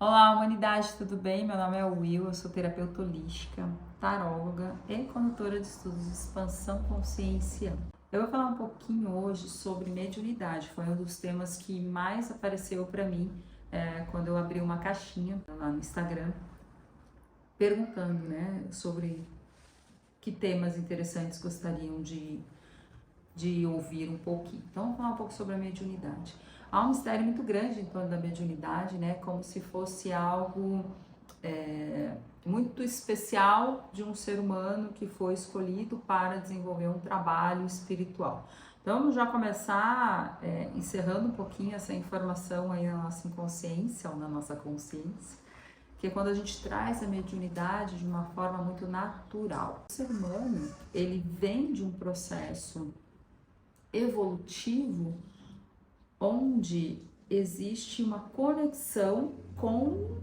Olá, humanidade, tudo bem? Meu nome é Will, eu sou terapeuta holística, taróloga e condutora de estudos de expansão consciencial. Eu vou falar um pouquinho hoje sobre mediunidade, foi um dos temas que mais apareceu para mim quando eu abri uma caixinha lá no Instagram, perguntando, sobre que temas interessantes gostariam de ouvir um pouquinho. Então, vamos falar um pouco sobre a mediunidade. Há um mistério muito grande em torno da mediunidade, como se fosse algo muito especial de um ser humano que foi escolhido para desenvolver um trabalho espiritual. Então, vamos já começar encerrando um pouquinho essa informação aí na nossa inconsciência ou na nossa consciência, que é quando a gente traz a mediunidade de uma forma muito natural. O ser humano, ele vem de um processo evolutivo onde existe uma conexão com o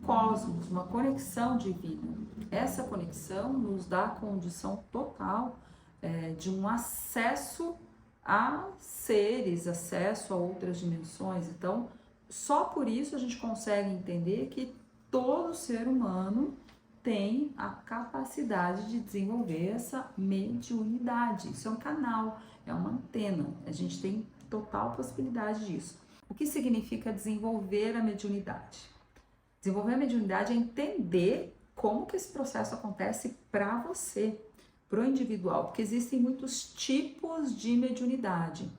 cosmos, uma conexão divina. Essa conexão nos dá a condição total de um acesso a seres, acesso a outras dimensões. Então, só por isso a gente consegue entender que todo ser humano tem a capacidade de desenvolver essa mediunidade. Isso é um canal, é uma antena. A gente tem total possibilidade disso. O que significa desenvolver a mediunidade? Desenvolver a mediunidade é entender como que esse processo acontece para você, para o individual, porque existem muitos tipos de mediunidade,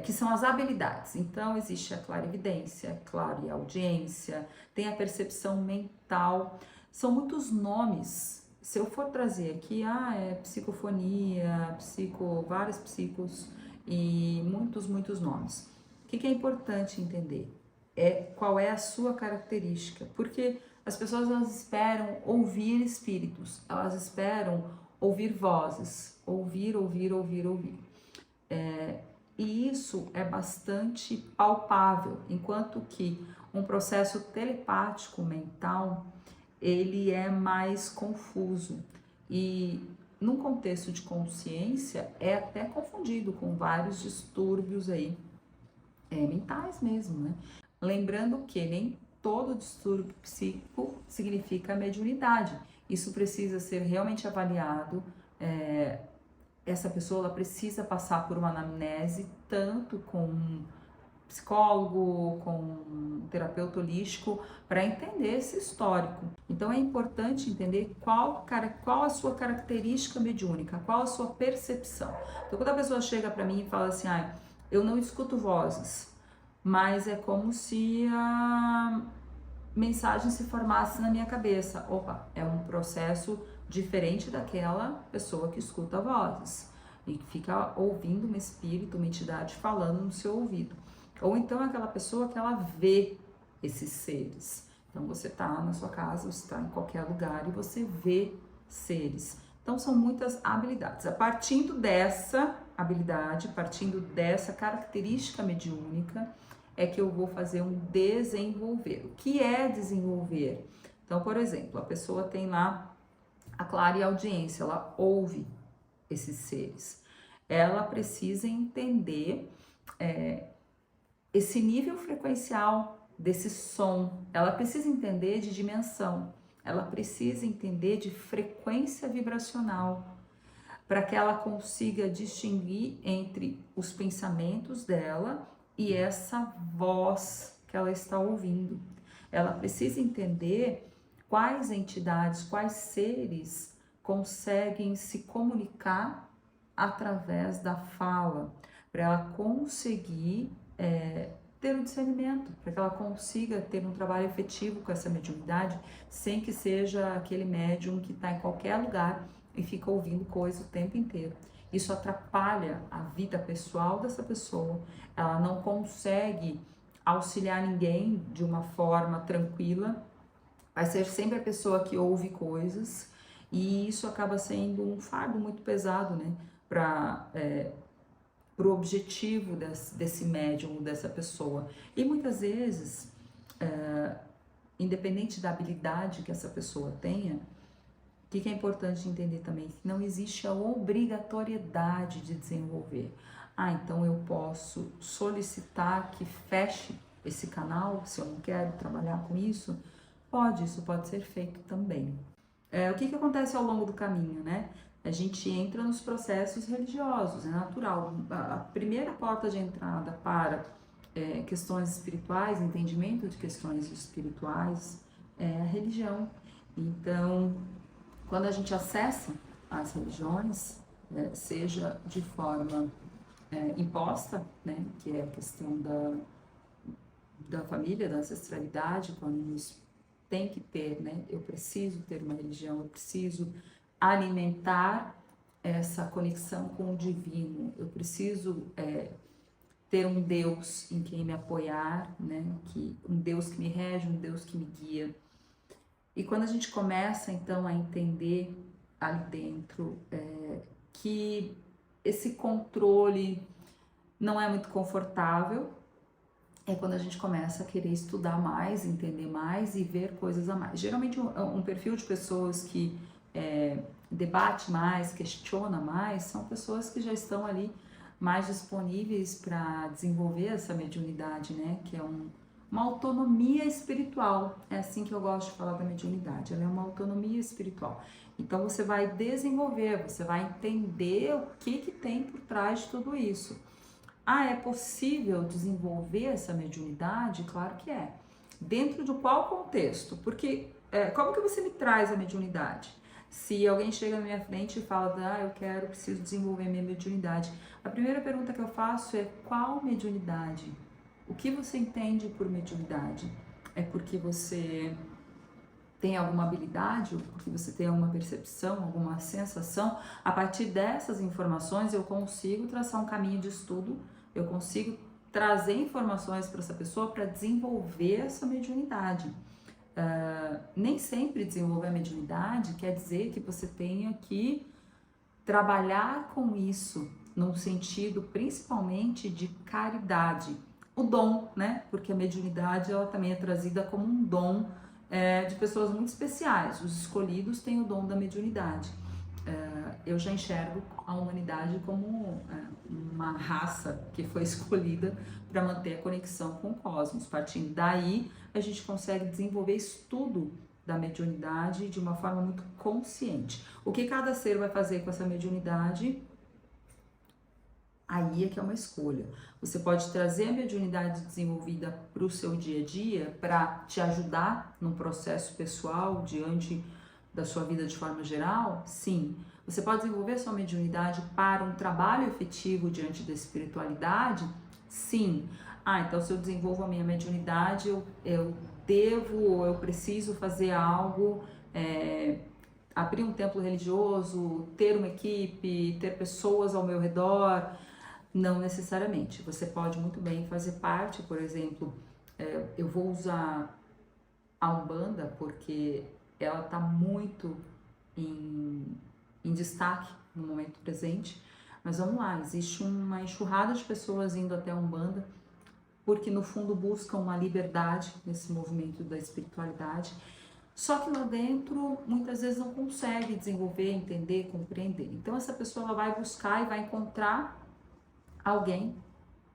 que são as habilidades. Então, existe a clarividência, clareaudiência, tem a percepção mental, são muitos nomes. Se eu for trazer aqui, é psicofonia, vários psicos e muitos nomes. O que é importante entender? Qual é a sua característica, porque as pessoas elas esperam ouvir espíritos, elas esperam ouvir vozes, ouvir. E isso é bastante palpável, enquanto que um processo telepático mental, ele é mais confuso e num contexto de consciência é até confundido com vários distúrbios aí, mentais mesmo, Lembrando que nem todo distúrbio psíquico significa mediunidade. Isso precisa ser realmente avaliado. Essa pessoa ela precisa passar por uma anamnese, tanto com um psicólogo, com um terapeuta holístico, para entender esse histórico. Então é importante entender qual a sua característica mediúnica, qual a sua percepção. Então quando a pessoa chega para mim e fala assim, eu não escuto vozes, mas é como se a mensagem se formasse na minha cabeça. Opa, é um processo diferente daquela pessoa que escuta vozes e fica ouvindo um espírito, uma entidade falando no seu ouvido. Ou então aquela pessoa que ela vê esses seres. Então você está na sua casa, você está em qualquer lugar e você vê seres. Então são muitas habilidades. A partindo dessa habilidade, partindo dessa característica mediúnica, é que eu vou fazer um desenvolver. O que é desenvolver? Então, por exemplo, a pessoa tem lá a clareaudiência, ela ouve esses seres. Ela precisa entender esse nível frequencial desse som. Ela precisa entender de dimensão. Ela precisa entender de frequência vibracional para que ela consiga distinguir entre os pensamentos dela e essa voz que ela está ouvindo. Ela precisa entender quais entidades, quais seres conseguem se comunicar através da fala, para ela conseguir ter um discernimento, para que ela consiga ter um trabalho efetivo com essa mediunidade, sem que seja aquele médium que está em qualquer lugar e fica ouvindo coisa o tempo inteiro. Isso atrapalha a vida pessoal dessa pessoa, ela não consegue auxiliar ninguém de uma forma tranquila, vai ser sempre a pessoa que ouve coisas e isso acaba sendo um fardo muito pesado, para o objetivo desse médium, dessa pessoa. E muitas vezes, independente da habilidade que essa pessoa tenha, o que é importante entender também? Que não existe a obrigatoriedade de desenvolver. Então eu posso solicitar que feche esse canal, se eu não quero trabalhar com isso, isso pode ser feito também. O que acontece ao longo do caminho, né? A gente entra nos processos religiosos, é natural. A primeira porta de entrada para questões espirituais, entendimento de questões espirituais, é a religião. Então, quando a gente acessa as religiões, seja de forma imposta, né, que é a questão da família, da ancestralidade, quando nos tem que ter, né, eu preciso ter uma religião, eu preciso alimentar essa conexão com o divino, eu preciso ter um Deus em quem me apoiar, né, um Deus que me rege, um Deus que me guia. E quando a gente começa então a entender ali dentro que esse controle não é muito confortável, é quando a gente começa a querer estudar mais, entender mais e ver coisas a mais. Geralmente um perfil de pessoas que debate mais, questiona mais, são pessoas que já estão ali mais disponíveis para desenvolver essa mediunidade, né? Que é uma autonomia espiritual. É assim que eu gosto de falar da mediunidade. Ela é uma autonomia espiritual. Então você vai desenvolver, você vai entender o que tem por trás de tudo isso. É possível desenvolver essa mediunidade? Claro que é. Dentro de qual contexto? Porque como que você me traz a mediunidade? Se alguém chega na minha frente e fala, preciso desenvolver minha mediunidade. A primeira pergunta que eu faço é, qual mediunidade? O que você entende por mediunidade? É porque você tem alguma habilidade, ou porque você tem alguma percepção, alguma sensação? A partir dessas informações eu consigo traçar um caminho de estudo, eu consigo trazer informações para essa pessoa para desenvolver essa mediunidade. Nem sempre desenvolver a mediunidade quer dizer que você tenha que trabalhar com isso num sentido principalmente de caridade. O dom, né? Porque a mediunidade ela também é trazida como um dom de pessoas muito especiais. Os escolhidos têm o dom da mediunidade. Eu já enxergo a humanidade como uma raça que foi escolhida para manter a conexão com o cosmos. Partindo daí, a gente consegue desenvolver estudo da mediunidade de uma forma muito consciente. O que cada ser vai fazer com essa mediunidade, aí é que é uma escolha. Você pode trazer a mediunidade desenvolvida para o seu dia a dia, para te ajudar num processo pessoal, diante da sua vida de forma geral? Sim. Você pode desenvolver sua mediunidade para um trabalho efetivo diante da espiritualidade? Sim. Então se eu desenvolvo a minha mediunidade, eu preciso fazer algo, abrir um templo religioso, ter uma equipe, ter pessoas ao meu redor? Não necessariamente. Você pode muito bem fazer parte, por exemplo, eu vou usar a Umbanda porque ela está muito em destaque no momento presente, mas vamos lá, existe uma enxurrada de pessoas indo até a Umbanda porque no fundo buscam uma liberdade nesse movimento da espiritualidade, só que lá dentro muitas vezes não consegue desenvolver, entender, compreender. Então essa pessoa ela vai buscar e vai encontrar alguém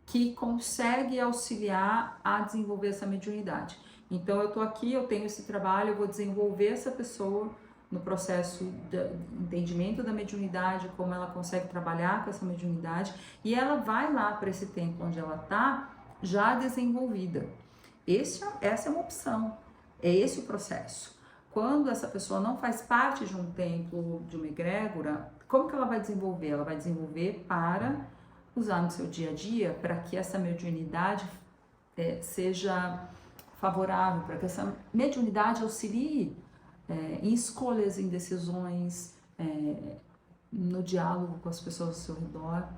que consegue auxiliar a desenvolver essa mediunidade. Então eu tô aqui, eu tenho esse trabalho, eu vou desenvolver essa pessoa no processo de entendimento da mediunidade, como ela consegue trabalhar com essa mediunidade, e ela vai lá para esse tempo onde ela tá já desenvolvida. Essa é uma opção, é esse o processo. Quando essa pessoa não faz parte de um templo, de uma egrégora, como que ela vai desenvolver? Ela vai desenvolver para usar no seu dia a dia, para que essa mediunidade seja favorável, para que essa mediunidade auxilie em escolhas, em decisões, no diálogo com as pessoas ao seu redor.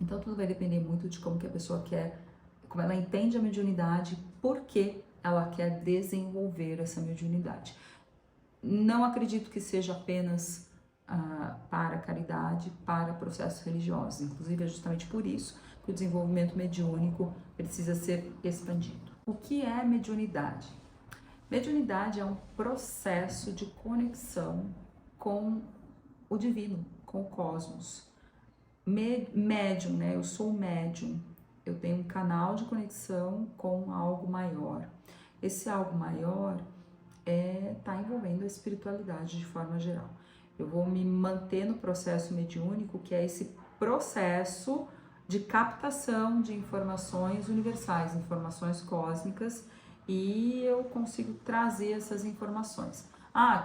Então tudo vai depender muito de como que a pessoa quer, como ela entende a mediunidade, por que ela quer desenvolver essa mediunidade. Não acredito que seja apenas para caridade, para processos religiosos. Inclusive é justamente por isso que o desenvolvimento mediúnico precisa ser expandido. O que é mediunidade? Mediunidade é um processo de conexão com o divino, com o cosmos. Médium, né? Eu sou médium. eu tenho um canal de conexão com algo maior. Esse algo maior está envolvendo a espiritualidade de forma geral. Eu vou me manter no processo mediúnico, que é esse processo de captação de informações universais, informações cósmicas, e eu consigo trazer essas informações.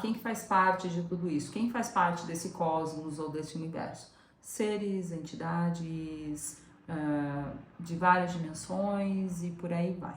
Quem que faz parte de tudo isso? Quem faz parte desse cosmos ou desse universo? Seres, entidades, de várias dimensões e por aí vai.